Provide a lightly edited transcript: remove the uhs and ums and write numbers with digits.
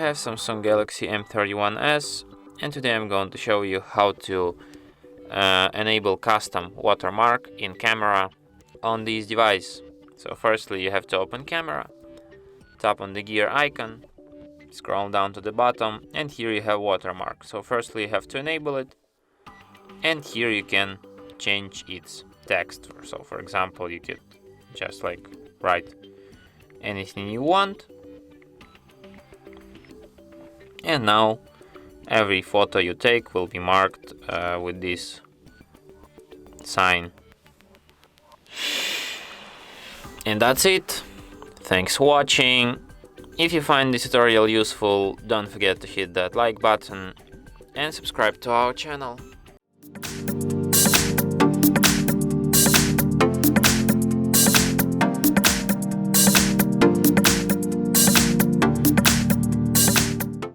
have Samsung Galaxy M31s, and today I'm going to show you how to enable custom watermark in camera on this device. So firstly you have to open camera, tap on the gear icon, scroll down to the bottom, and here you have watermark. So firstly you have to enable it, and here you can change its text. So for example, you could just like write anything you want, and now every photo you take will be marked with this sign. And that's it. Thanks for watching. If you find this tutorial useful, don't forget to hit that like button and subscribe to our channel.